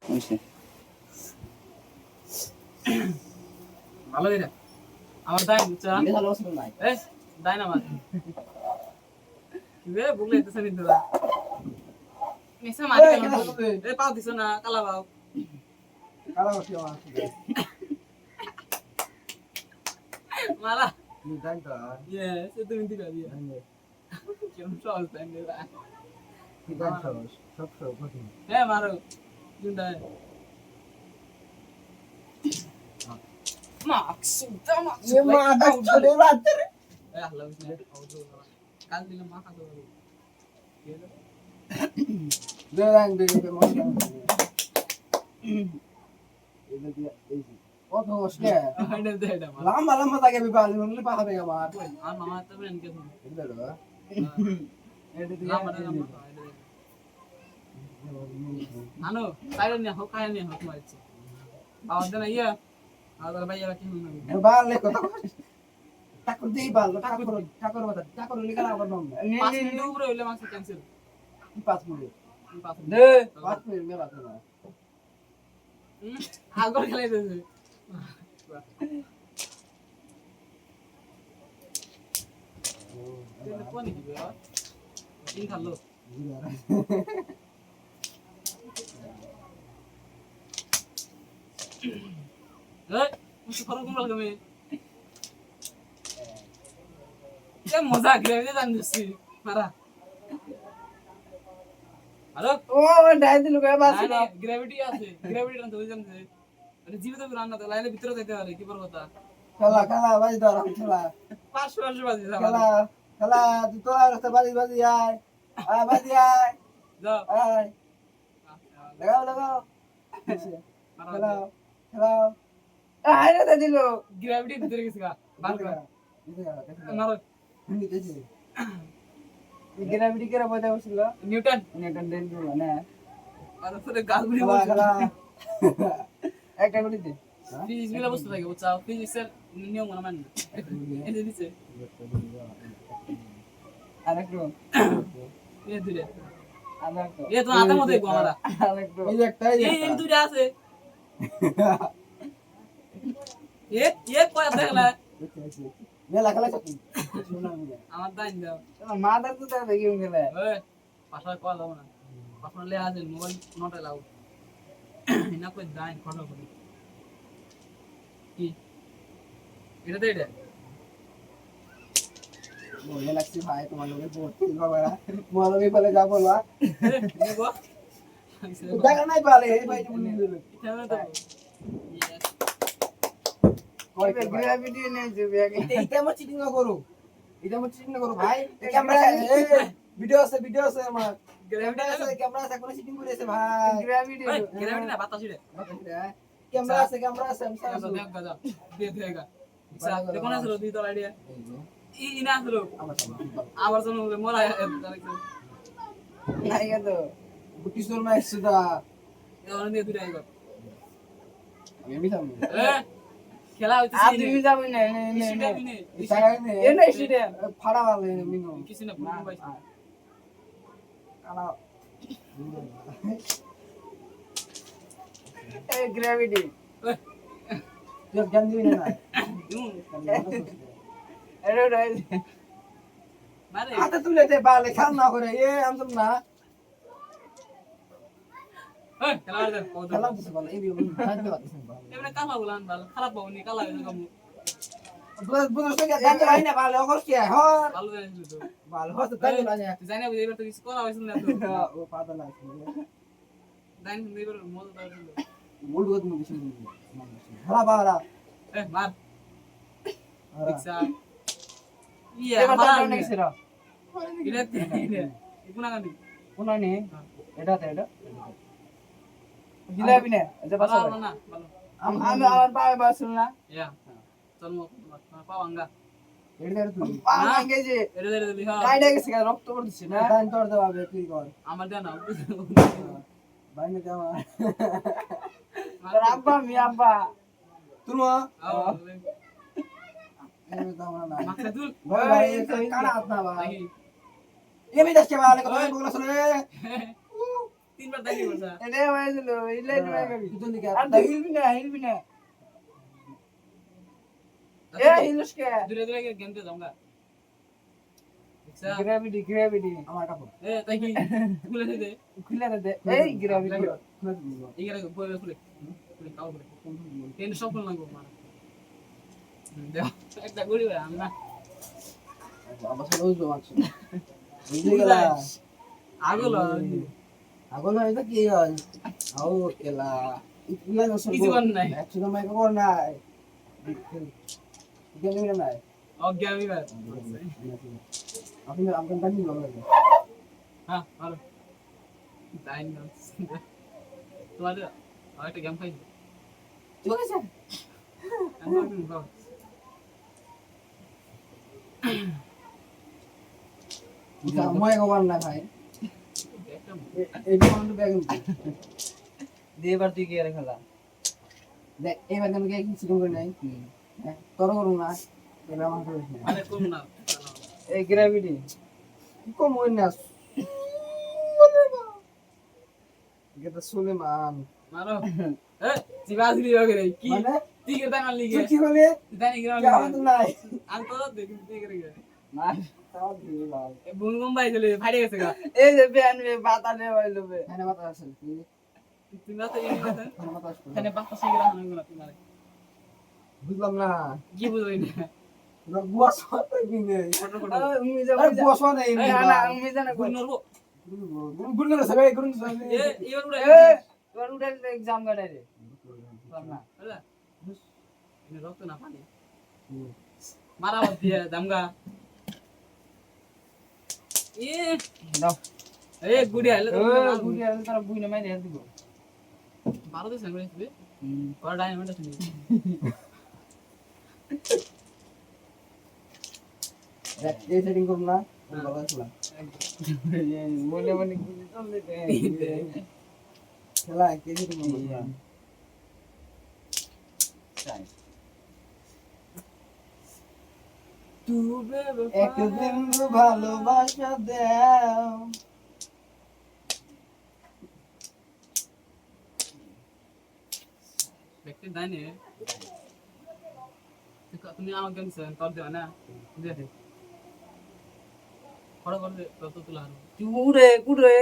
বুঝছি ভালো এটা আমার দাই বুঝছ এটা ভালো অবস্থা নাই এই দাই না আমার কি বে বলে তো সনি তোরা নিসা মারি গেল এ পাও দিছ না কালা পাও কি আছে মারা নি জান তো ইয়ে সে তুমি দিলা দিয়ে কেমন সহজ তাই না কি জান সব কঠিন হ্যাঁ মারো দুটা মাক্স মাক্স ये माता छोड़े बात रे এ আল্লাহ বিসমিল্লাহ আউযু বিল্লাহ কাল দিলে মা খাতো বলো दे रंग दे के मत ये दिया এই ও তো ওসকে এটা দে এটা মার লাম্বা লাম্বা থাকে বিবাল নিলে পা হবে আমার আর মামা তো বেন কে শুন এটা দাও এটা না দিয়া মানে নানো সাইড নিয়ে হোক খায় নিয়ে হোক মারছে বাবা দেনা ইয়া আর ভাইয়া কি শুন এ বাল লে কথা ঠাকুর দেই বাল ঠাকুর কথা ঠাকুর লিখা আবার নাম 5 মিনিট উপরে হইলে মাছ ক্যান্সেল 5 মিনিট 5 দে 5 মিনিট মে বাত না আগর খেলাই দিছে তেলে কোন দিবে তিন খালো এই মুছি খরচ কমাল কমে এ মজা গ্রেভি জানছিস মারা হ্যালো ও ডাই দিলু কে বাস না গ্র্যাভিটি আছে গ্র্যাভিটি রান তো জানছে আরে জীবিত রান্না তো লাইলে ভিতরে যাইতে পারে কি করব তা খেলা খেলা বাজি ধর খেলা 500 বাজে যাবা খেলা খেলা তুই তো আর বাজি বাজি আয় আয় বাজি আয় যাও আয় লাগাও লাগাও খেলা খেলা আয় রে দিল গ্র্যাভিটি ভিতরে গেছে গা বার কর মারো নিতেছি গ্রাভিটি কেরা বইতে বসছিল নিউটন নিউটন দেন দিল না আর পরে গালগুলি খেলা বলছে খেলা একটা গুলি দে ফিজিক্স মিলা বসতে থাকে বুঝছাও ফিজিক্সের নিয়ম না মানে এই যে দিছে আরেকটু এই দুইটা আরেকটু এ তো আতা মতে গো আমারা আরেকটু এই একটাই এই দুইটা আছে এ কয় দেখলা মেলা খেলা করতে শোনা মিলে আমার দাইন দাও মাদার তো দেখি গেলে ওই পাশা কল দাও না পাশা লে আছে মোবাইল নটা লাও না কই দাইন খড় করে কি এটা তো এটা বলে লাগছে ভাই তোমার লোকে পড়তে বাবা মলবি বলে যা বলবা নিগো দেখা নাই পালে এই ভাই তুমি নিয়ে দিলে এটা তো ওই গ্রাভিটি নেই যাবে আগে এইটা আমার চিটিং না করো এটা আমার চিটিং না করো ভাই ক্যামেরা ভিডিও আছে আমার গ্রাভিটি আছে ক্যামেরা আছে কোন চিটিং করেছে ভাই গ্রাভিটি গ্রাভিটি না বাতাস এটা ক্যামেরা আছে আমি সারা দেখ গাজা দে দেগা দেখো না সরো দি তো আইডিয়া ইনা সরো আবার জন্য মোরা নাই তো কিশোর মাই সুদা এবার নিয়ে দুইটা আইগো আমি সামনে এ খেলা হইছে আর তুমি যাবে না এ না সিটে ফাড়া ভালো মিনো কিছু না ভুল ভাই কালা এ গ্র্যাভিটি তুই জ্ঞান দিবি না আরে রাই মারে হাতে তুলে দে বালে খাল না করে এ আমতম না এ খেলা আর দেখ কত খেলা বুঝ ভালো এই বিয়ে রাখতে পারছিস না এবারে কালা বলান ভালো খারাপ পাওনি কালা হইছে কম বুঝ তো জ্ঞান দিবি না ভালো অকর কি হর ভালো জানিস তো ভালো হস তো জ্ঞান দিবি না তুই জানি বুঝি এবার তো কিছু করা হইছে না তো ও পাতা লাগছে জানি এবার মজা দাও মুড গদ মুড দিছিস হালা বালা এ মার ইচ্ছা ইয়া এবার মার তো নেক্সট রা এটা ইকুনা গানি কোনা নে এটা জিলাপি নে আচ্ছা বাসা ভালো না ভালো আমি আমার পায়ে বাসুল না ইয়া চল মো পাওয়াঙ্গা এটা তুই পাওয়া গেছে এটা দে দিলি হ্যাঁ কাইডা গেছে রক্ত পড়ছে না দান তোর দেবা বে তুই কর আমার দেনা বাইনে দেওয়া তোর আব্বা মি আব্বা তুমা আও এই দাও না মাকসুদুল ভাই কানা হাত না ভাই দেখি ये भी दस के वाले को तो बोला सुने তিনবার দাঁড়ি বসা এটা হয়েছিল ইলাই গ্রাভিটি তুই দিকে আর হিলবি না এ হিলসকে দূরে দূরে গেম তে যাওঙ্গা গ্রাভিটি আমার কাপড় এ তাই কি খুলে দে খুলে দে এই গ্রাভিটি ইগরা বইবে খুলে খুলে কাও করে টেন সফল না গো মার দেও একটা গুড়ি ভাই আমরা আবার সব ওই জমাচ্ছে বুঝলি গেলা আগল এটা কি হয় আও কেলা ইতনা না সব কিছু কর নাই একটু মাইক কর নাই গেম নাই অজ্ঞানী ভাই আপনি আপনার দাঁড়ি লাগে হ্যাঁ ভালো টাইম না তোমার আরেকটা গেম খাই ঠিক আছে আমরা কি বাবা এটা মই কবার না ভাই একটা এই পয়েন্ট ব্যাগ দেবার তুই কি আর খেলা দেখ এবার আমি কি কিছু করে নাই তোর করুন না এবার আমার করিস না আরে কম না এই গ্র্যাভিটি কি কম হই না গেটা সুলেমান মারো এ জিবাজলি হবে রে কি মানে তুই কে দাঁড়ান লিগে তুই কি হলে জানি গ্রাম কি আমাদের নাই আর তো দেখ তুই করে গেছে না তাও দিবি লাল এ বুনগুম ভাই চলে ফাড়ে গেছে গা এই যে বেন বে বাতানে হইলো বে এনে বাতা আছে তুই না তো এই কথা বাতা আছে এখানে বাক্কা শিগরা হানো গুলো তুমি বুঝলাম না কি বুঝই না না বুয়াস হতে কি নেই ফটো ফটো আরে বুয়াস নেই না আমি জানা কই নরবো গুন্না সবে গুন এ এবার উড়ে এবার উঠে এক্সাম গাড়াই রে না হলা এনে রক্ত না পানি মারা বাদ দিয়ে দামগা এ দাও এ গুড়ি আইলে তো গুড়ি আইলে তারা বুই না মাইরে দিব মারো তো সামনে দিবে ওর ডায়মন্ড আছে এই সেটিং করব না ভালো আছে মনে মনে কি চলবে খেলা কে সেটিং করব না একদিন ভালোবাসা দাও ব্যক্তি দাইনে তুমি আমাকে তোর দেওয়া না দেখে খড় করে তত তুলা হারো কুড়ে কুড়ে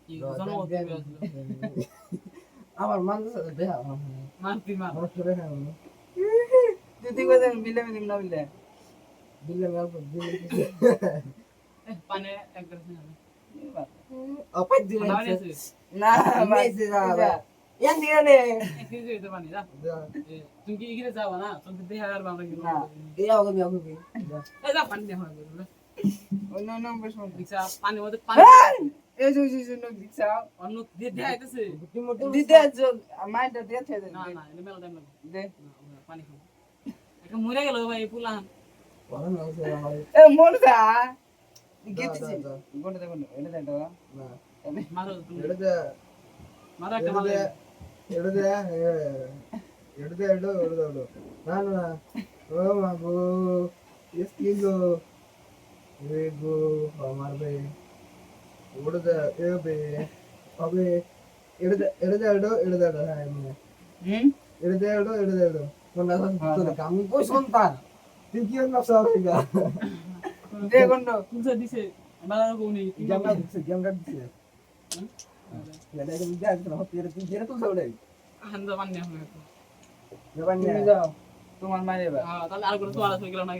কি জন্ম হতে আসলো আমার মানুষ আছে দেয়া মানতি মা আমার চলে খাও তুই কই দেন মিলে মিলে না মিলে দিলে গল্প দিলে পানে এক গ্লাস না অপাই দিলে পানি আছে না মেসে যাবা ইয়ান দিলে নে এক কেজি হইতে পানি যা তুমি কি ইগরে যাও না তুমি দেহ আর আমরা কি না এই আগে এ যা পানি দেহ হয় বলে অন্য নম্বর শুন দিছা পানি মধ্যে পানি এই যে নক দিছা অন্য দিয়ে দেহ আইতেছে দিতে মাইটা দিতে দে না না এটা মেলা টাইম লাগবে দে পানি খাও এটা মরে গেল ভাই পুলান এ মরদা গেতেছি গোটা দেখুন এটা দেখো না মারো এটা মারো একটা মারো না না ও মাগো এসকিগো রেগো আমার বে ওড়দা এবে আবে এড়দা হ্যাঁ এড়দা কোনটা তো কাম কই সন্তান তুই কি না সবইগা দে কোন তুলছে দিছে মারা কোনি গেমটা দিছে এটা কি দেখ না হতে তুই যেটা তুই সবড়াই হান্দা পানি হবে তুমি যাও তোমার মাইরে বা হ্যাঁ তাহলে আর কোনো তোয়ালা হয়ে গেল না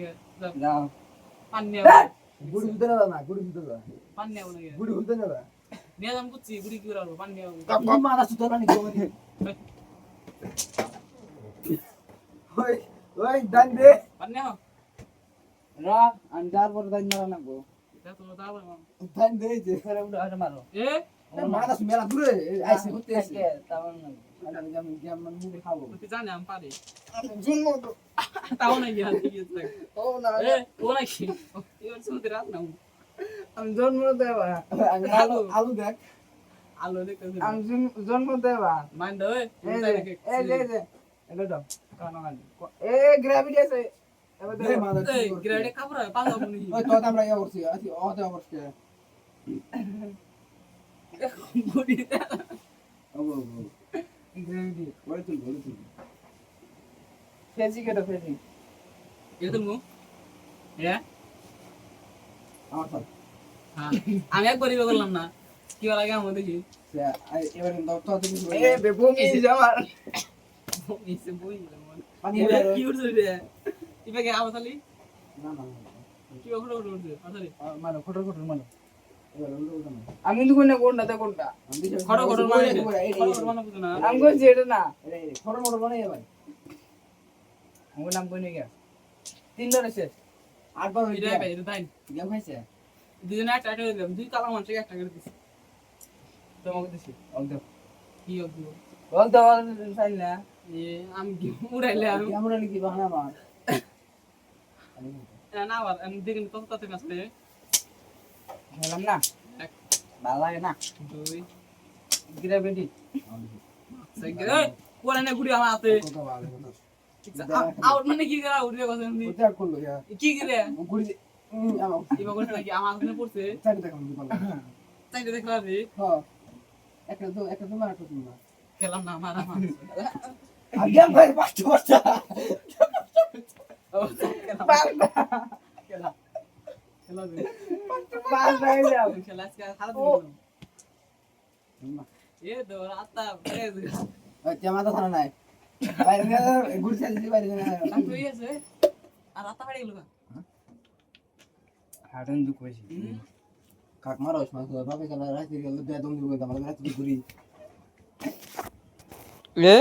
যাও পানি গুড়ি দিতে না গুড়ি দিতে না পানি হবে না গুড়ি দিতে না নিয়ে যাম কুচি গুড়ি কি করব পানি হবে কাপ মারা সুতো না নিকো ওই ওই দান দে পানি হবে রা আন্দার পর দান মারা না গো এটা তো দাও দান দে যে করে উড়ে আরে মারো এ মারা সুতো মেলা দূরে আইছে হতে আছে তাও না আমি গেম মানে মুভি খাবো তুই জানে আমি পারি জন্ম তো তাও না গিয়া ঠিক আছে ও না এ ও না কি এর শুনতে রাত না আমি জন্ম দেবা আলু দেখ আলো দেখতে আমি জন্ম দেবা মাইন্ড ওই এই যে এটা দাও কানো গান এ গ্র্যাভিটি আছে এবার দে এই গ্রেডে কাপড় পালা বনি ওই তো আমরা ইয়া করছি আছি ওতে করছি গুড়ি ওগো ওগো গ্রেভিটি বড় তুল ফেজি কেটো ফেজি এটা তুমি হ্যাঁ আমার সব আমি একবারই করলাম না কি বলা লাগে আমার দেখি এবার কিন্তু তো তুমি এ বেবু মিস আমার ইসে বই আমার পানি কি উঠছে রে ইবাকে আওতালি না না কি ওখড় ওখড় উঠছে আসালি মানে ফটো মানে এবার ওটা না আমি কিন্তু কোনটা কোনটা আমি খড় খড় মানে খড় খড় মানে বুঝো না আমি কইছি এটা না ফটো মোটো বানাই ভাই আমার নাম কই নিয়ে তিন ধরে শেষ আটবার এটা ভাই এটা তাই গেম খাইছে দুজনে একটা একটা দিলাম দুই কালা মানুষকে একটা করে দিছি তোমাকে দিছি একদম কি হবে বল তো সাইল না এ আমি কি উড়াইলে আমি ক্যামেরা লিখি বাহানা মার না আবার আমি দেখেন কত তাতে আসলে বললাম না এক ভালো লাগে না দুই গ্রেভিটি সেগে কোলা না গুড়ি আমার হাতে কত ভালো আউট মানে কি করা উড়ে কথা আমি কোথা করলো ইয়া কি করে গুড়ি আমার ইবা করতে নাকি আমার হাতে পড়ছে সাইড দেখো আমি বললাম তাই দেখলা রে হ্যাঁ একটা তো মারা তুমি না খেলাম না আমার আমার আগে ভাই পাঁচটা বাচ্চা ও খেলাম পারবা খেলাম খেলা দে পাস হয়ে যাও খেলা আজকে খারাপ দিল এ তো রাতটা বেড়ে জামাতা থানা নাই বাইরে গুড়ি চাইছি বাইরে কাম তো হইছে আর রাতটা বেড়ে গেল হাড়ন দুঃখ হয়েছে কাক মারোস মাস বাবা কালা রাতে গেল দে দম দিব আমাদের রাতে ঘুরি এ